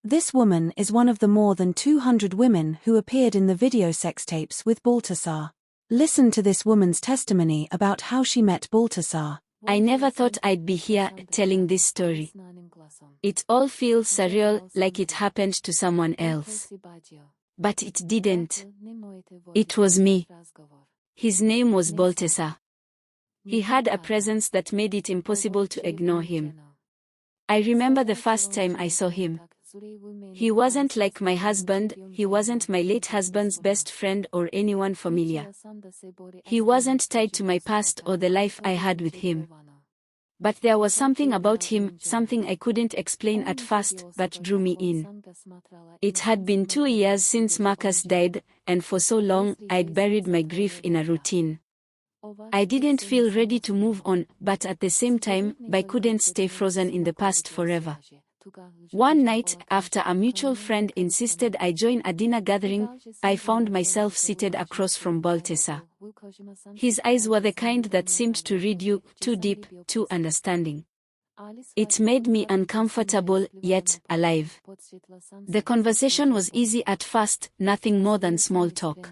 This woman is one of the more than 200 women who appeared in the video sex tapes with Baltasar. Listen to this woman's testimony about how she met Baltasar. I never thought I'd be here telling this story. It all feels surreal, like it happened to someone else. But it didn't. It was me. His name was Baltasar. He had a presence that made it impossible to ignore him. I remember the first time I saw him. He wasn't like my husband, he wasn't my late husband's best friend or anyone familiar. He wasn't tied to my past or the life I had with him. But there was something about him, something I couldn't explain at first, that drew me in. It had been 2 years since Marcus died, and for so long, I'd buried my grief in a routine. I didn't feel ready to move on, but at the same time, I couldn't stay frozen in the past forever. One night, after a mutual friend insisted I join a dinner gathering, I found myself seated across from Baltasar. His eyes were the kind that seemed to read you, too deep, too understanding. It made me uncomfortable, yet alive. The conversation was easy at first, nothing more than small talk.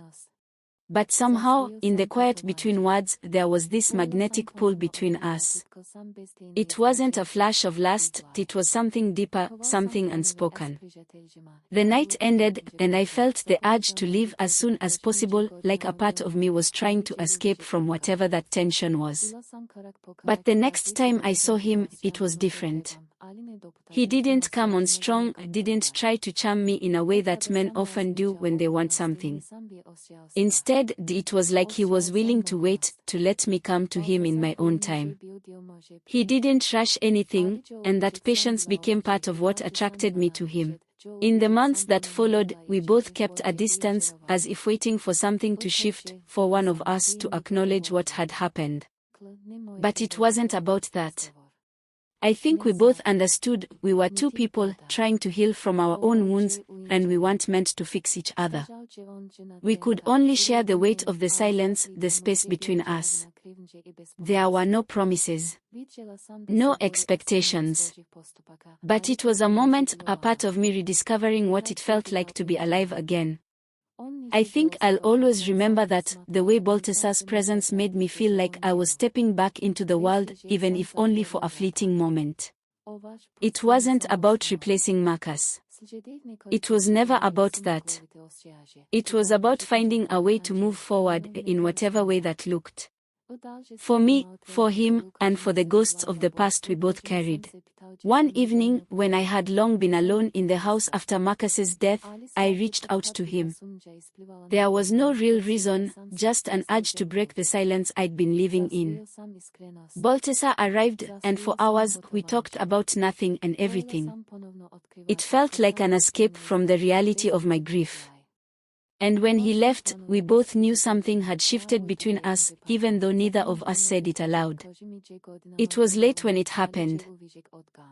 But somehow, in the quiet between words, there was this magnetic pull between us. It wasn't a flash of lust, it was something deeper, something unspoken. The night ended, and I felt the urge to leave as soon as possible, like a part of me was trying to escape from whatever that tension was. But the next time I saw him, it was different. He didn't come on strong, didn't try to charm me in a way that men often do when they want something. Instead, it was like he was willing to wait, to let me come to him in my own time. He didn't rush anything, and that patience became part of what attracted me to him. In the months that followed, we both kept a distance, as if waiting for something to shift, for one of us to acknowledge what had happened. But it wasn't about that. I think we both understood we were two people trying to heal from our own wounds, and we weren't meant to fix each other. We could only share the weight of the silence, the space between us. There were no promises, no expectations. But it was a moment, a part of me rediscovering what it felt like to be alive again. I think I'll always remember that, the way Baltasar's presence made me feel like I was stepping back into the world, even if only for a fleeting moment. It wasn't about replacing Marcus. It was never about that. It was about finding a way to move forward, in whatever way that looked. For me, for him, and for the ghosts of the past we both carried. One evening, when I had long been alone in the house after Marcus's death, I reached out to him. There was no real reason, just an urge to break the silence I'd been living in. Baltasar arrived, and for hours, we talked about nothing and everything. It felt like an escape from the reality of my grief. And when he left, we both knew something had shifted between us, even though neither of us said it aloud. It was late when it happened.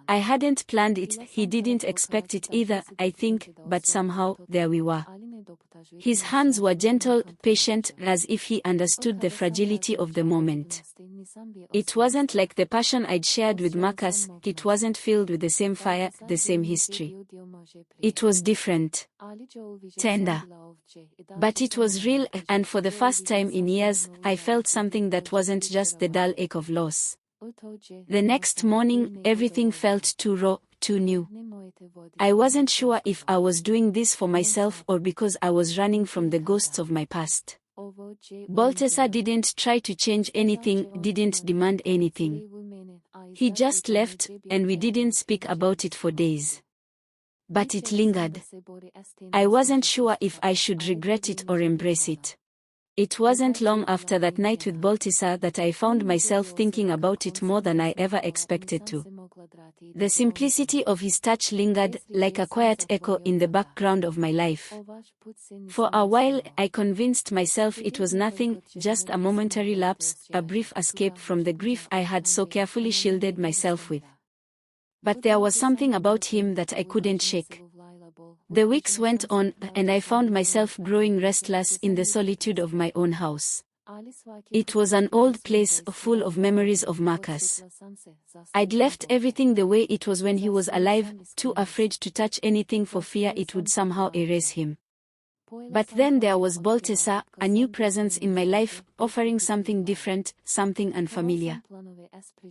I hadn't planned it, he didn't expect it either, I think, but somehow, there we were. His hands were gentle, patient, as if he understood the fragility of the moment. It wasn't like the passion I'd shared with Marcus, it wasn't filled with the same fire, the same history. It was different. Tender. But it was real, and for the first time in years, I felt something that wasn't just the dull ache of loss. The next morning, everything felt too raw, too new. I wasn't sure if I was doing this for myself or because I was running from the ghosts of my past. Baltasar didn't try to change anything, didn't demand anything. He just left, and we didn't speak about it for days. But it lingered. I wasn't sure if I should regret it or embrace it. It wasn't long after that night with Baltasar that I found myself thinking about it more than I ever expected to. The simplicity of his touch lingered, like a quiet echo in the background of my life. For a while, I convinced myself it was nothing, just a momentary lapse, a brief escape from the grief I had so carefully shielded myself with. But there was something about him that I couldn't shake. The weeks went on, and I found myself growing restless in the solitude of my own house. It was an old place full of memories of Marcus. I'd left everything the way it was when he was alive, too afraid to touch anything for fear it would somehow erase him. But then there was Baltasar, a new presence in my life, offering something different, something unfamiliar.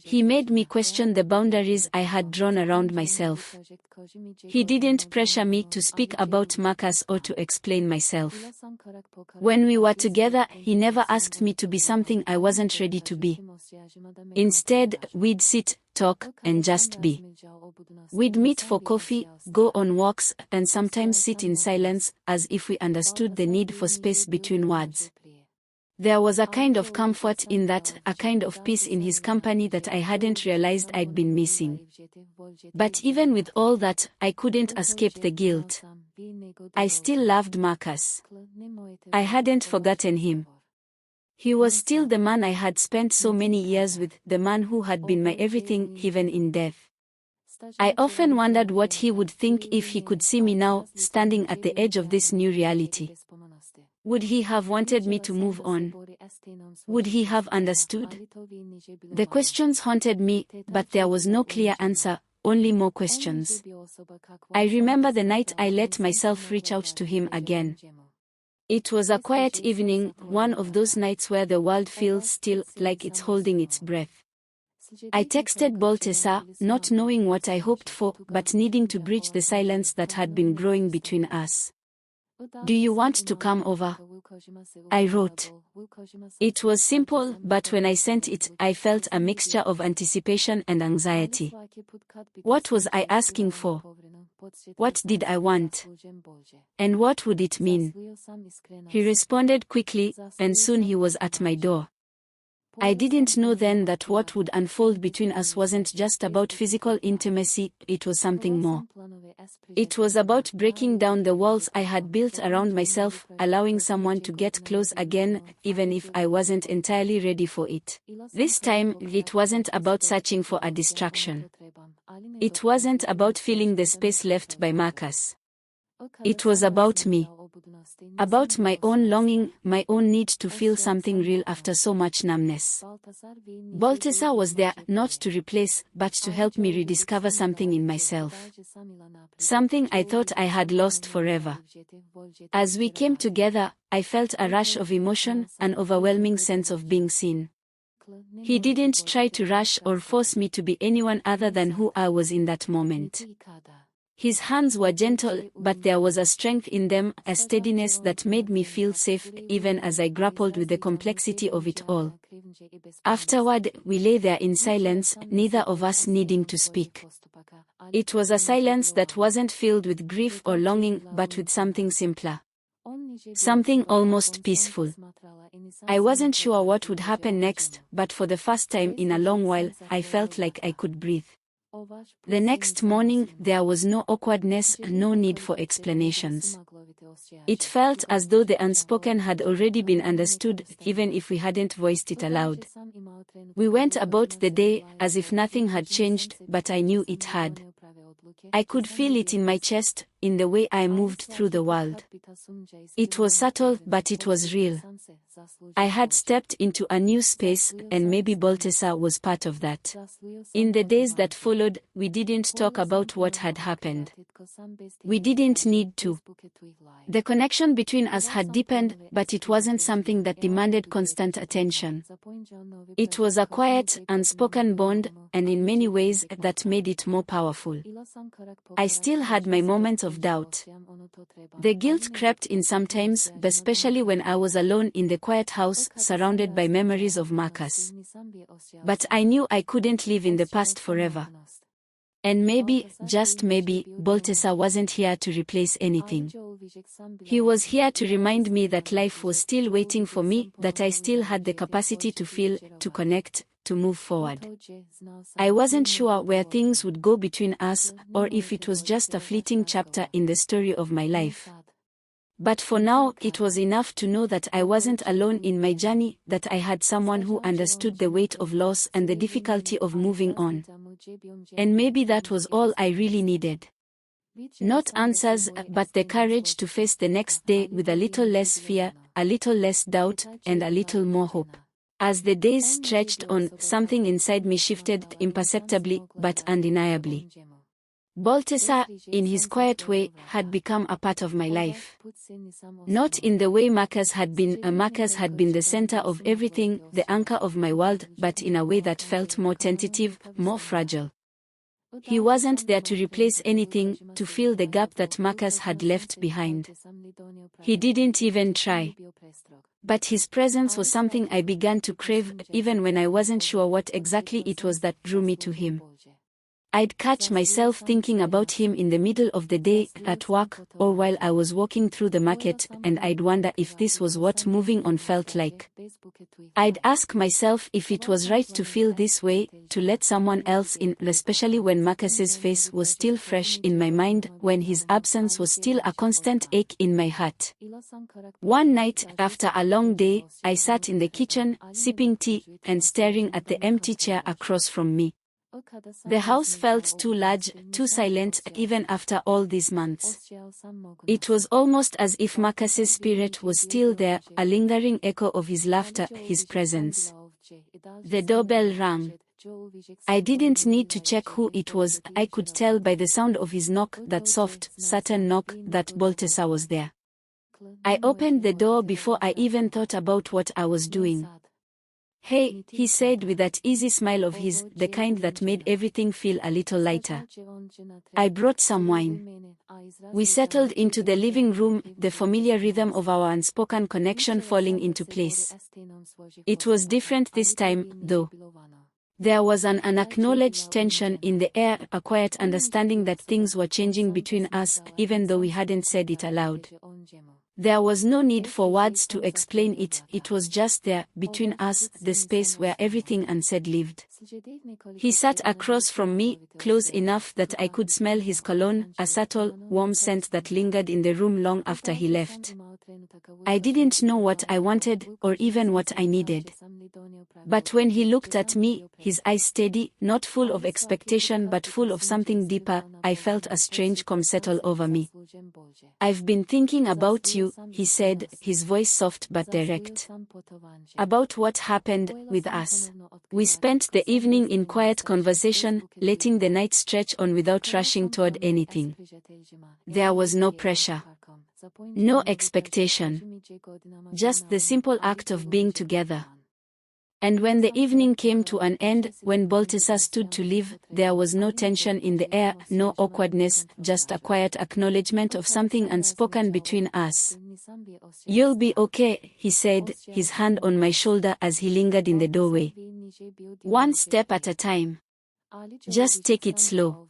He made me question the boundaries I had drawn around myself. He didn't pressure me to speak about Marcus or to explain myself. When we were together, he never asked me to be something I wasn't ready to be. Instead, we'd sit, talk, and just be. We'd meet for coffee, go on walks, and sometimes sit in silence, as if we understood the need for space between words. There was a kind of comfort in that, a kind of peace in his company that I hadn't realized I'd been missing. But even with all that, I couldn't escape the guilt. I still loved Marcus. I hadn't forgotten him. He was still the man I had spent so many years with, the man who had been my everything, even in death. I often wondered what he would think if he could see me now, standing at the edge of this new reality. Would he have wanted me to move on? Would he have understood? The questions haunted me, but there was no clear answer, only more questions. I remember the night I let myself reach out to him again. It was a quiet evening, one of those nights where the world feels still, like it's holding its breath. I texted Baltasar, not knowing what I hoped for, but needing to bridge the silence that had been growing between us. "Do you want to come over?" I wrote. It was simple, but when I sent it, I felt a mixture of anticipation and anxiety. What was I asking for? What did I want? And what would it mean? He responded quickly, and soon he was at my door. I didn't know then that what would unfold between us wasn't just about physical intimacy, it was something more. It was about breaking down the walls I had built around myself, allowing someone to get close again, even if I wasn't entirely ready for it. This time, it wasn't about searching for a distraction. It wasn't about filling the space left by Marcus. It was about me. About my own longing, my own need to feel something real after so much numbness. Baltasar was there, not to replace, but to help me rediscover something in myself. Something I thought I had lost forever. As we came together, I felt a rush of emotion, an overwhelming sense of being seen. He didn't try to rush or force me to be anyone other than who I was in that moment. His hands were gentle, but there was a strength in them, a steadiness that made me feel safe, even as I grappled with the complexity of it all. Afterward, we lay there in silence, neither of us needing to speak. It was a silence that wasn't filled with grief or longing, but with something simpler. Something almost peaceful. I wasn't sure what would happen next, but for the first time in a long while, I felt like I could breathe. The next morning, there was no awkwardness, no need for explanations. It felt as though the unspoken had already been understood, even if we hadn't voiced it aloud. We went about the day as if nothing had changed, but I knew it had. I could feel it in my chest, in the way I moved through the world. It was subtle, but it was real. I had stepped into a new space, and maybe Baltasar was part of that. In the days that followed, we didn't talk about what had happened. We didn't need to. The connection between us had deepened, but it wasn't something that demanded constant attention. It was a quiet, unspoken bond, and in many ways, that made it more powerful. I still had my moments of doubt. The guilt crept in sometimes, especially when I was alone in the quiet house, surrounded by memories of Marcus. But I knew I couldn't live in the past forever. And maybe, just maybe, Baltasar wasn't here to replace anything. He was here to remind me that life was still waiting for me, that I still had the capacity to feel, to connect, to move forward. I wasn't sure where things would go between us, or if it was just a fleeting chapter in the story of my life. But for now, it was enough to know that I wasn't alone in my journey, that I had someone who understood the weight of loss and the difficulty of moving on. And maybe that was all I really needed. Not answers, but the courage to face the next day with a little less fear, a little less doubt, and a little more hope. As the days stretched on, something inside me shifted imperceptibly, but undeniably. Baltasar, in his quiet way, had become a part of my life. Not in the way Marcus had been. Marcus had been the center of everything, the anchor of my world, but in a way that felt more tentative, more fragile. He wasn't there to replace anything, to fill the gap that Marcus had left behind. He didn't even try. But his presence was something I began to crave, even when I wasn't sure what exactly it was that drew me to him. I'd catch myself thinking about him in the middle of the day, at work, or while I was walking through the market, and I'd wonder if this was what moving on felt like. I'd ask myself if it was right to feel this way, to let someone else in, especially when Marcus's face was still fresh in my mind, when his absence was still a constant ache in my heart. One night, after a long day, I sat in the kitchen, sipping tea, and staring at the empty chair across from me. The house felt too large, too silent, even after all these months. It was almost as if Marcus's spirit was still there, a lingering echo of his laughter, his presence. The doorbell rang. I didn't need to check who it was. I could tell by the sound of his knock, that soft, certain knock, that Baltasar was there. I opened the door before I even thought about what I was doing. "Hey," he said with that easy smile of his, the kind that made everything feel a little lighter. "I brought some wine." We settled into the living room, the familiar rhythm of our unspoken connection falling into place. It was different this time, though. There was an unacknowledged tension in the air, a quiet understanding that things were changing between us, even though we hadn't said it aloud. There was no need for words to explain it, it was just there, between us, the space where everything unsaid lived. He sat across from me, close enough that I could smell his cologne, a subtle, warm scent that lingered in the room long after he left. I didn't know what I wanted, or even what I needed. But when he looked at me, his eyes steady, not full of expectation but full of something deeper, I felt a strange calm settle over me. "I've been thinking about you," he said, his voice soft but direct. "About what happened with us." We spent the evening in quiet conversation, letting the night stretch on without rushing toward anything. There was no pressure. No expectation. Just the simple act of being together. And when the evening came to an end, when Baltasar stood to leave, there was no tension in the air, no awkwardness, just a quiet acknowledgement of something unspoken between us. "You'll be okay," he said, his hand on my shoulder as he lingered in the doorway. "One step at a time. Just take it slow."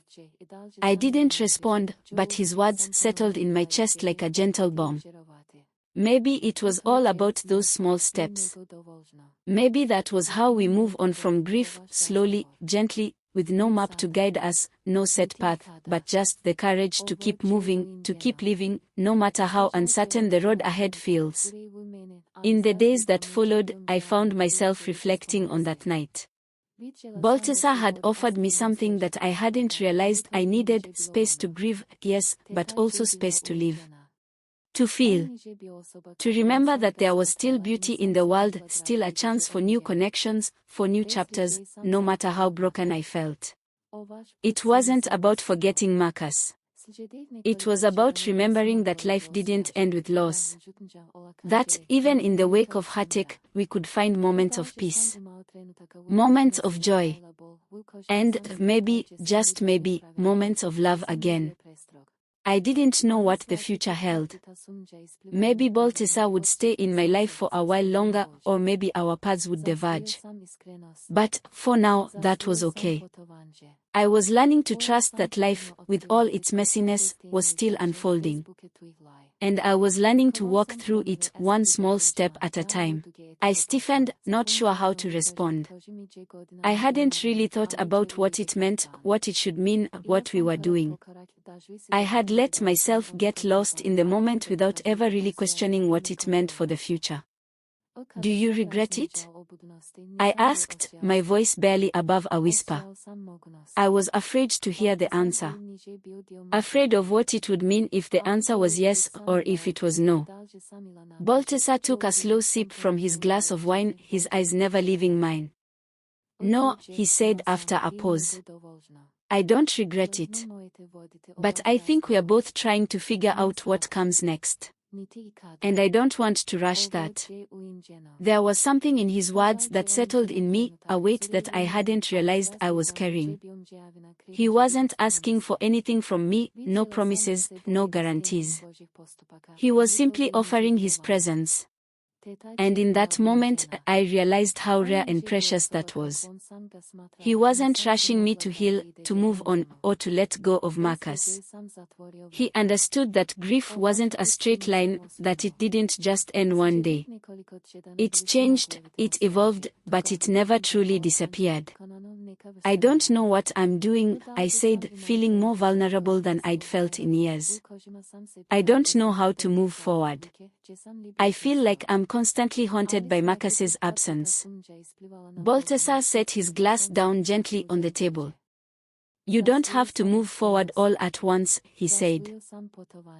I didn't respond, but his words settled in my chest like a gentle balm. Maybe it was all about those small steps. Maybe that was how we move on from grief, slowly, gently, with no map to guide us, no set path, but just the courage to keep moving, to keep living, no matter how uncertain the road ahead feels. In the days that followed, I found myself reflecting on that night. Baltasar had offered me something that I hadn't realized I needed: space to grieve, yes, but also space to live. To feel. To remember that there was still beauty in the world, still a chance for new connections, for new chapters, no matter how broken I felt. It wasn't about forgetting Marcus. It was about remembering that life didn't end with loss. That, even in the wake of heartache, we could find moments of peace. Moments of joy. And, maybe, just maybe, moments of love again. I didn't know what the future held. Maybe Baltasar would stay in my life for a while longer, or maybe our paths would diverge. But, for now, that was okay. I was learning to trust that life, with all its messiness, was still unfolding. And I was learning to walk through it, one small step at a time. I stiffened, not sure how to respond. I hadn't really thought about what it meant, what it should mean, what we were doing. I had let myself get lost in the moment without ever really questioning what it meant for the future. Do you regret it? I asked, my voice barely above a whisper. I was afraid to hear the answer. Afraid of what it would mean if the answer was yes or if it was no. Baltasar took a slow sip from his glass of wine, his eyes never leaving mine. No, he said after a pause. I don't regret it. But I think we are both trying to figure out what comes next. And I don't want to rush that. There was something in his words that settled in me, a weight that I hadn't realized I was carrying. He wasn't asking for anything from me, no promises, no guarantees. He was simply offering his presence. And in that moment, I realized how rare and precious that was. He wasn't rushing me to heal, to move on, or to let go of Marcus. He understood that grief wasn't a straight line, that it didn't just end one day. It changed, it evolved, but it never truly disappeared. I don't know what I'm doing, I said, feeling more vulnerable than I'd felt in years. I don't know how to move forward. I feel like I'm constantly haunted by Marcus's absence. Baltasar set his glass down gently on the table. You don't have to move forward all at once, he said.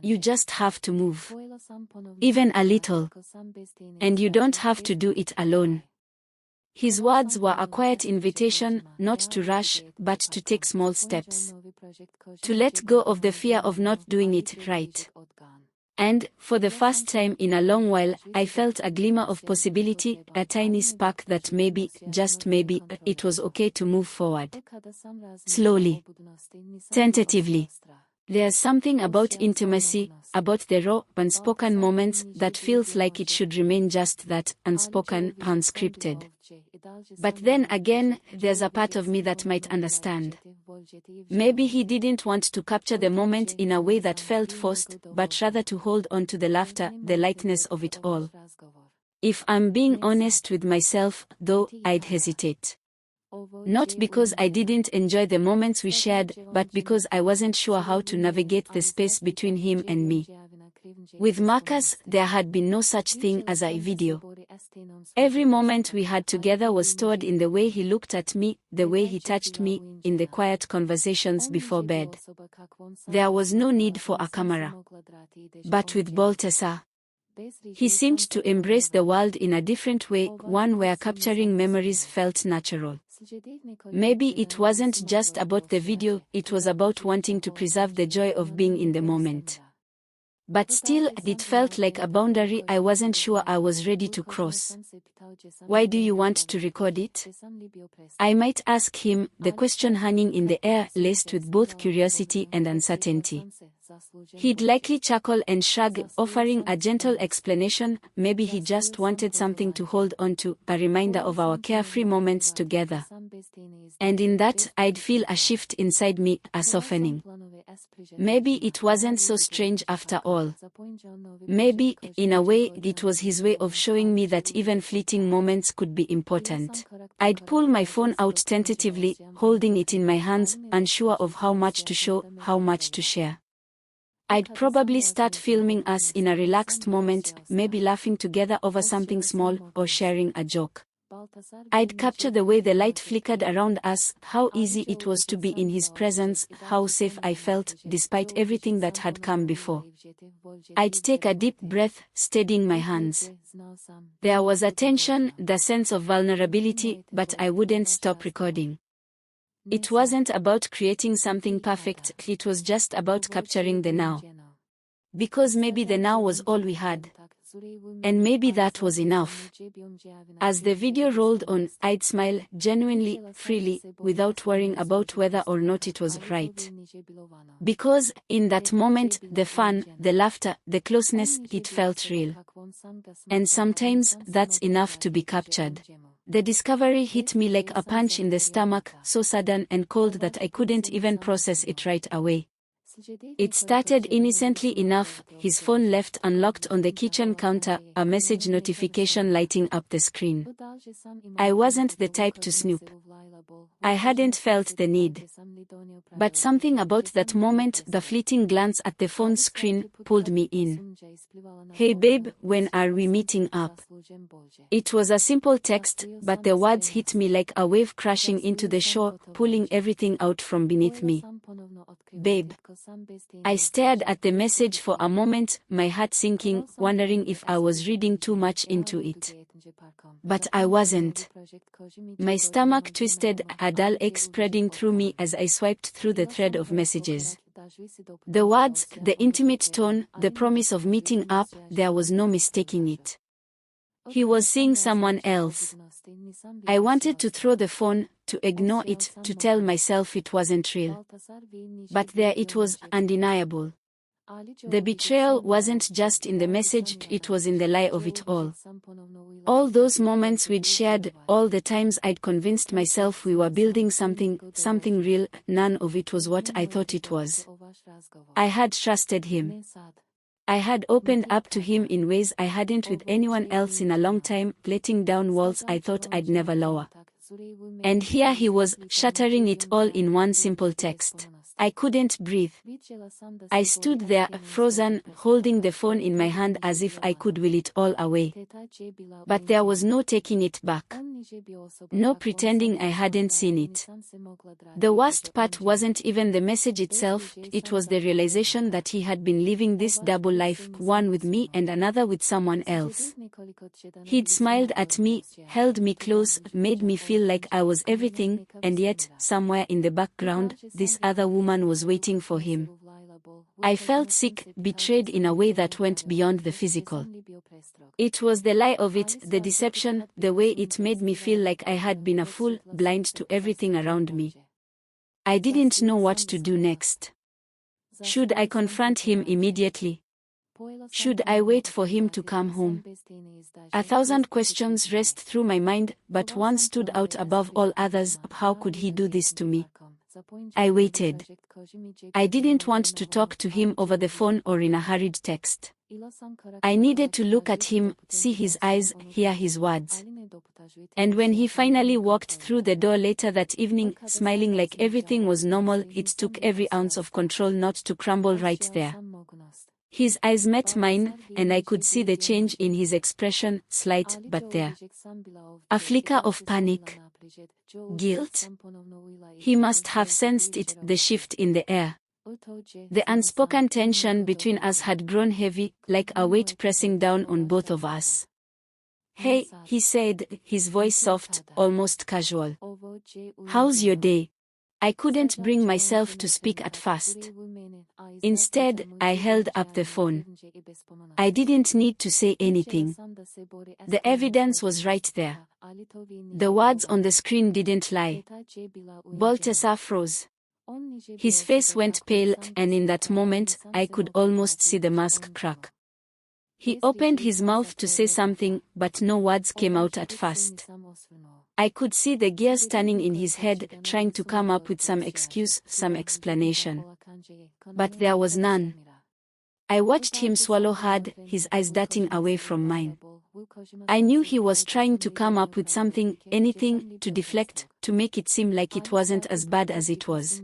You just have to move. Even a little. And you don't have to do it alone. His words were a quiet invitation, not to rush, but to take small steps. To let go of the fear of not doing it right. And, for the first time in a long while, I felt a glimmer of possibility, a tiny spark that maybe, just maybe, it was okay to move forward. Slowly. Tentatively. There's something about intimacy, about the raw, unspoken moments, that feels like it should remain just that, unspoken, unscripted. But then again, there's a part of me that might understand. Maybe he didn't want to capture the moment in a way that felt forced, but rather to hold on to the laughter, the lightness of it all. If I'm being honest with myself, though, I'd hesitate. Not because I didn't enjoy the moments we shared, but because I wasn't sure how to navigate the space between him and me. With Marcus, there had been no such thing as a video. Every moment we had together was stored in the way he looked at me, the way he touched me, in the quiet conversations before bed. There was no need for a camera. But with Baltasar, he seemed to embrace the world in a different way, one where capturing memories felt natural. Maybe it wasn't just about the video, it was about wanting to preserve the joy of being in the moment. But still, it felt like a boundary I wasn't sure I was ready to cross. Why do you want to record it? I might ask him, the question hanging in the air, laced with both curiosity and uncertainty. He'd likely chuckle and shrug, offering a gentle explanation. Maybe he just wanted something to hold on to, a reminder of our carefree moments together. And in that, I'd feel a shift inside me, a softening. Maybe it wasn't so strange after all. Maybe, in a way, it was his way of showing me that even fleeting moments could be important. I'd pull my phone out tentatively, holding it in my hands, unsure of how much to show, how much to share. I'd probably start filming us in a relaxed moment, maybe laughing together over something small, or sharing a joke. I'd capture the way the light flickered around us, how easy it was to be in his presence, how safe I felt, despite everything that had come before. I'd take a deep breath, steadying my hands. There was a tension, the sense of vulnerability, but I wouldn't stop recording. It wasn't about creating something perfect, it was just about capturing the now. Because maybe the now was all we had. And maybe that was enough. As the video rolled on, I'd smile, genuinely, freely, without worrying about whether or not it was right. Because, in that moment, the fun, the laughter, the closeness, it felt real. And sometimes, that's enough to be captured. The discovery hit me like a punch in the stomach, so sudden and cold that I couldn't even process it right away. It started innocently enough, his phone left unlocked on the kitchen counter, a message notification lighting up the screen. I wasn't the type to snoop. I hadn't felt the need. But something about that moment, the fleeting glance at the phone screen, pulled me in. "Hey babe, when are we meeting up?" It was a simple text, but the words hit me like a wave crashing into the shore, pulling everything out from beneath me. "Babe." I stared at the message for a moment, my heart sinking, wondering if I was reading too much into it. But I wasn't. My stomach twisted, a dull ache spreading through me as I swiped through the thread of messages. The words, the intimate tone, the promise of meeting up, there was no mistaking it. He was seeing someone else. I wanted to throw the phone, to ignore it, to tell myself it wasn't real. But there it was, undeniable. The betrayal wasn't just in the message, it was in the lie of it all. All those moments we'd shared, all the times I'd convinced myself we were building something real, none of it was what I thought it was. I had trusted him. I had opened up to him in ways I hadn't with anyone else in a long time, letting down walls I thought I'd never lower. And here he was, shattering it all in one simple text. I couldn't breathe. I stood there, frozen, holding the phone in my hand as if I could will it all away. But there was no taking it back. No pretending I hadn't seen it. The worst part wasn't even the message itself, it was the realization that he had been living this double life, one with me and another with someone else. He'd smiled at me, held me close, made me feel like I was everything, and yet, somewhere in the background, this other woman was waiting for him. I felt sick, betrayed in a way that went beyond the physical. It was the lie of it, the deception, the way it made me feel like I had been a fool, blind to everything around me. I didn't know what to do next. Should I confront him immediately? Should I wait for him to come home? 1,000 questions raced through my mind, but one stood out above all others. How could he do this to me? I waited. I didn't want to talk to him over the phone or in a hurried text. I needed to look at him, see his eyes, hear his words. And when he finally walked through the door later that evening, smiling like everything was normal, it took every ounce of control not to crumble right there. His eyes met mine, and I could see the change in his expression, slight but there. A flicker of panic. Guilt? He must have sensed it, the shift in the air. The unspoken tension between us had grown heavy, like a weight pressing down on both of us. "Hey," he said, his voice soft, almost casual. "How's your day?" I couldn't bring myself to speak at first. Instead, I held up the phone. I didn't need to say anything. The evidence was right there. The words on the screen didn't lie. Baltasar froze. His face went pale, and in that moment, I could almost see the mask crack. He opened his mouth to say something, but no words came out at first. I could see the gears turning in his head, trying to come up with some excuse, some explanation. But there was none. I watched him swallow hard, his eyes darting away from mine. I knew he was trying to come up with something, anything, to deflect, to make it seem like it wasn't as bad as it was.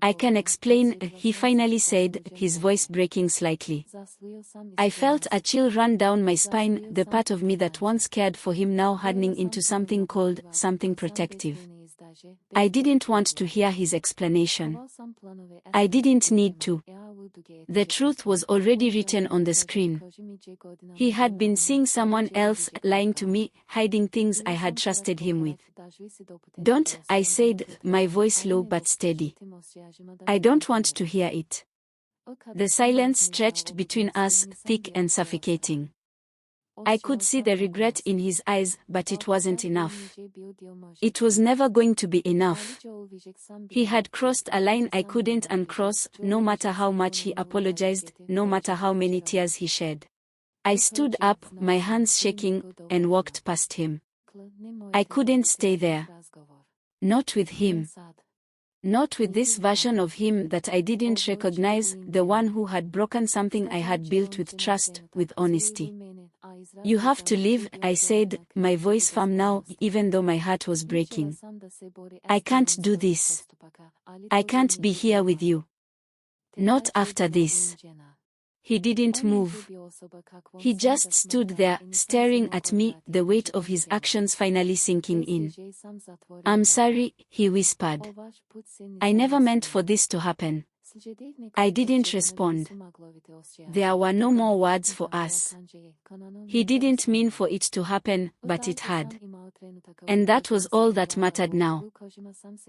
"I can explain," he finally said, his voice breaking slightly. I felt a chill run down my spine, the part of me that once cared for him now hardening into something cold, something protective. I didn't want to hear his explanation. I didn't need to. The truth was already written on the screen. He had been seeing someone else, lying to me, hiding things I had trusted him with. "Don't," I said, my voice low but steady. "I don't want to hear it." The silence stretched between us, thick and suffocating. I could see the regret in his eyes, but it wasn't enough. It was never going to be enough. He had crossed a line I couldn't uncross, no matter how much he apologized, no matter how many tears he shed. I stood up, my hands shaking, and walked past him. I couldn't stay there. Not with him. Not with this version of him that I didn't recognize, the one who had broken something I had built with trust, with honesty. You have to leave, I said, my voice firm now, even though my heart was breaking. I can't do this. I can't be here with you. Not after this. He didn't move. He just stood there, staring at me, the weight of his actions finally sinking in. I'm sorry, he whispered. I never meant for this to happen. I didn't respond. There were no more words for us. He didn't mean for it to happen, but it had. And that was all that mattered now.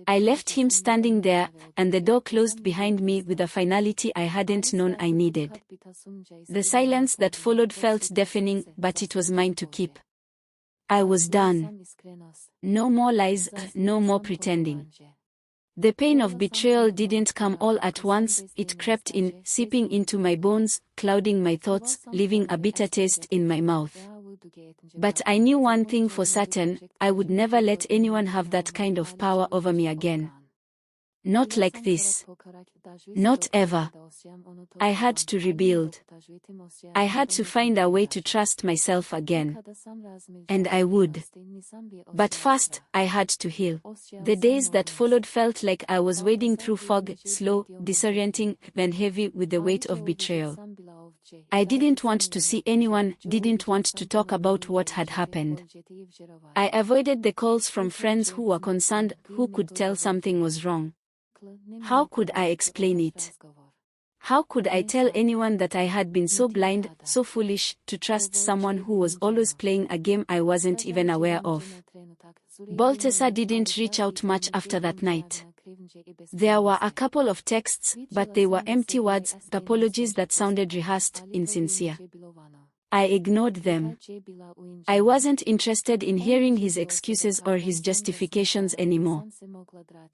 I left him standing there, and the door closed behind me with a finality I hadn't known I needed. The silence that followed felt deafening, but it was mine to keep. I was done. No more lies, no more pretending. The pain of betrayal didn't come all at once, it crept in, seeping into my bones, clouding my thoughts, leaving a bitter taste in my mouth. But I knew one thing for certain, I would never let anyone have that kind of power over me again. Not like this. Not ever. I had to rebuild. I had to find a way to trust myself again. And I would. But first, I had to heal. The days that followed felt like I was wading through fog, slow, disorienting, and heavy with the weight of betrayal. I didn't want to see anyone, didn't want to talk about what had happened. I avoided the calls from friends who were concerned, who could tell something was wrong. How could I explain it? How could I tell anyone that I had been so blind, so foolish, to trust someone who was always playing a game I wasn't even aware of? Baltasar didn't reach out much after that night. There were a couple of texts, but they were empty words, apologies that sounded rehearsed, insincere. I ignored them. I wasn't interested in hearing his excuses or his justifications anymore.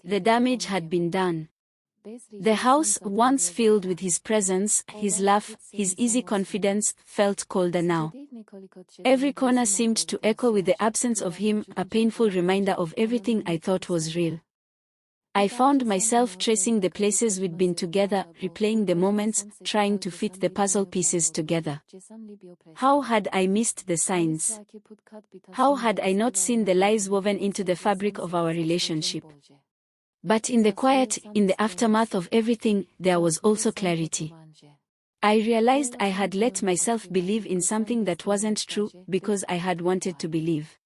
The damage had been done. The house, once filled with his presence, his laugh, his easy confidence, felt colder now. Every corner seemed to echo with the absence of him, a painful reminder of everything I thought was real. I found myself tracing the places we'd been together, replaying the moments, trying to fit the puzzle pieces together. How had I missed the signs? How had I not seen the lies woven into the fabric of our relationship? But in the quiet, in the aftermath of everything, there was also clarity. I realized I had let myself believe in something that wasn't true, because I had wanted to believe.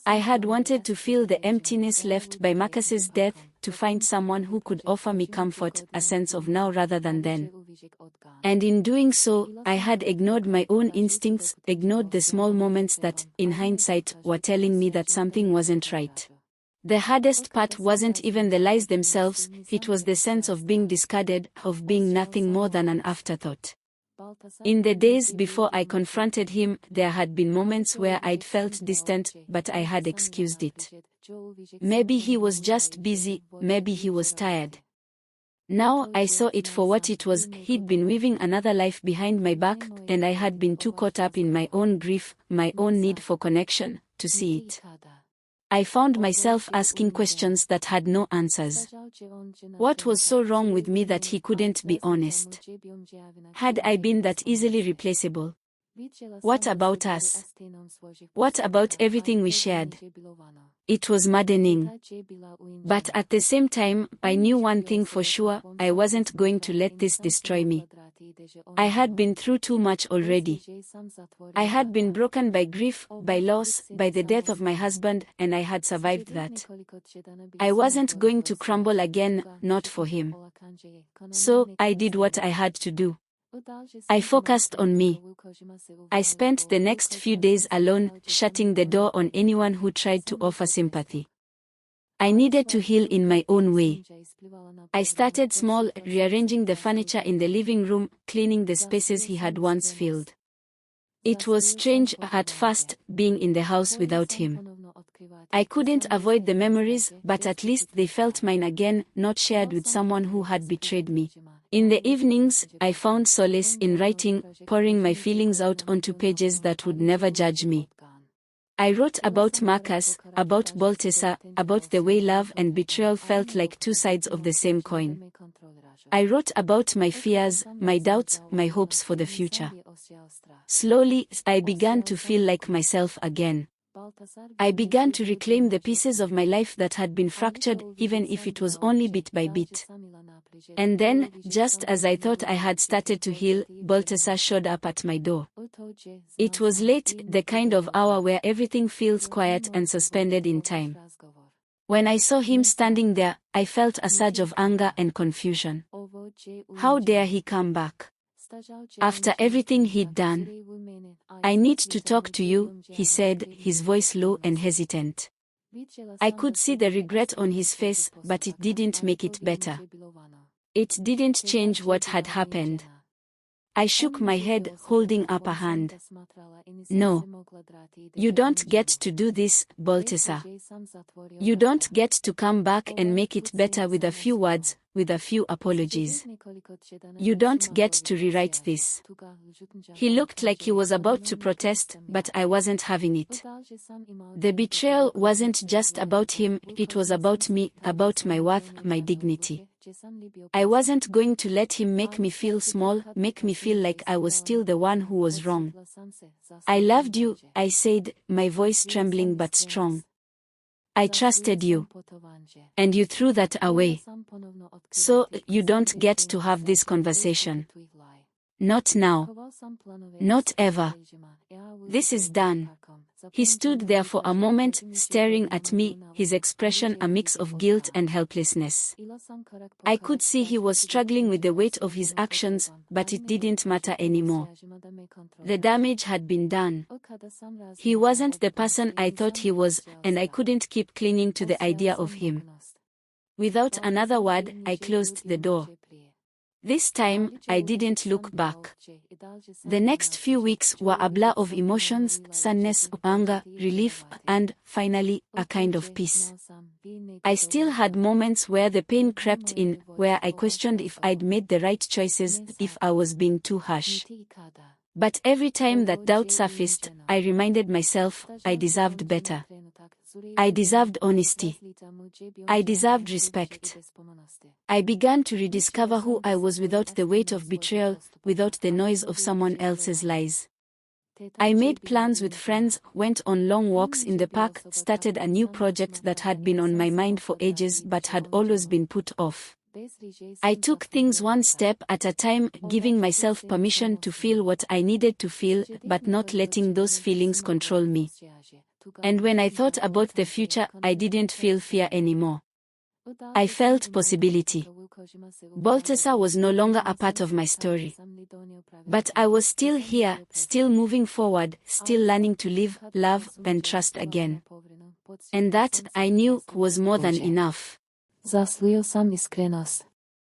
I had wanted to feel the emptiness left by Marcus's death, to find someone who could offer me comfort, a sense of now rather than then. And in doing so, I had ignored my own instincts, ignored the small moments that, in hindsight, were telling me that something wasn't right. The hardest part wasn't even the lies themselves, it was the sense of being discarded, of being nothing more than an afterthought. In the days before I confronted him, there had been moments where I'd felt distant, but I had excused it. Maybe he was just busy, maybe he was tired. Now I saw it for what it was. He'd been weaving another life behind my back, and I had been too caught up in my own grief, my own need for connection, to see it. I found myself asking questions that had no answers. What was so wrong with me that he couldn't be honest? Had I been that easily replaceable? What about us? What about everything we shared? It was maddening. But at the same time, I knew one thing for sure, I wasn't going to let this destroy me. I had been through too much already. I had been broken by grief, by loss, by the death of my husband, and I had survived that. I wasn't going to crumble again, not for him. So, I did what I had to do. I focused on me. I spent the next few days alone, shutting the door on anyone who tried to offer sympathy. I needed to heal in my own way. I started small, rearranging the furniture in the living room, cleaning the spaces he had once filled. It was strange at first, being in the house without him. I couldn't avoid the memories, but at least they felt mine again, not shared with someone who had betrayed me. In the evenings, I found solace in writing, pouring my feelings out onto pages that would never judge me. I wrote about Marcus, about Baltasar, about the way love and betrayal felt like two sides of the same coin. I wrote about my fears, my doubts, my hopes for the future. Slowly, I began to feel like myself again. I began to reclaim the pieces of my life that had been fractured, even if it was only bit by bit. And then, just as I thought I had started to heal, Baltasar showed up at my door. It was late, the kind of hour where everything feels quiet and suspended in time. When I saw him standing there, I felt a surge of anger and confusion. How dare he come back? After everything he'd done. I need to talk to you, he said, his voice low and hesitant. I could see the regret on his face, but it didn't make it better. It didn't change what had happened. I shook my head, holding up a hand. No. You don't get to do this, Baltasar. You don't get to come back and make it better with a few words, with a few apologies. You don't get to rewrite this. He looked like he was about to protest, but I wasn't having it. The betrayal wasn't just about him, it was about me, about my worth, my dignity. I wasn't going to let him make me feel small, make me feel like I was still the one who was wrong. I loved you, I said, my voice trembling but strong. I trusted you. And you threw that away. So, you don't get to have this conversation. Not now. Not ever. This is done. He stood there for a moment, staring at me, his expression a mix of guilt and helplessness. I could see he was struggling with the weight of his actions, but it didn't matter anymore. The damage had been done. He wasn't the person I thought he was, and I couldn't keep clinging to the idea of him. Without another word, I closed the door. This time, I didn't look back. The next few weeks were a blur of emotions, sadness, anger, relief, and, finally, a kind of peace. I still had moments where the pain crept in, where I questioned if I'd made the right choices, if I was being too harsh. But every time that doubt surfaced, I reminded myself, I deserved better. I deserved honesty. I deserved respect. I began to rediscover who I was without the weight of betrayal, without the noise of someone else's lies. I made plans with friends, went on long walks in the park, started a new project that had been on my mind for ages but had always been put off. I took things one step at a time, giving myself permission to feel what I needed to feel, but not letting those feelings control me. And when I thought about the future, I didn't feel fear anymore. I felt possibility. Baltasar was no longer a part of my story. But I was still here, still moving forward, still learning to live, love, and trust again. And that, I knew, was more than enough. Zaslio sam iskrenost.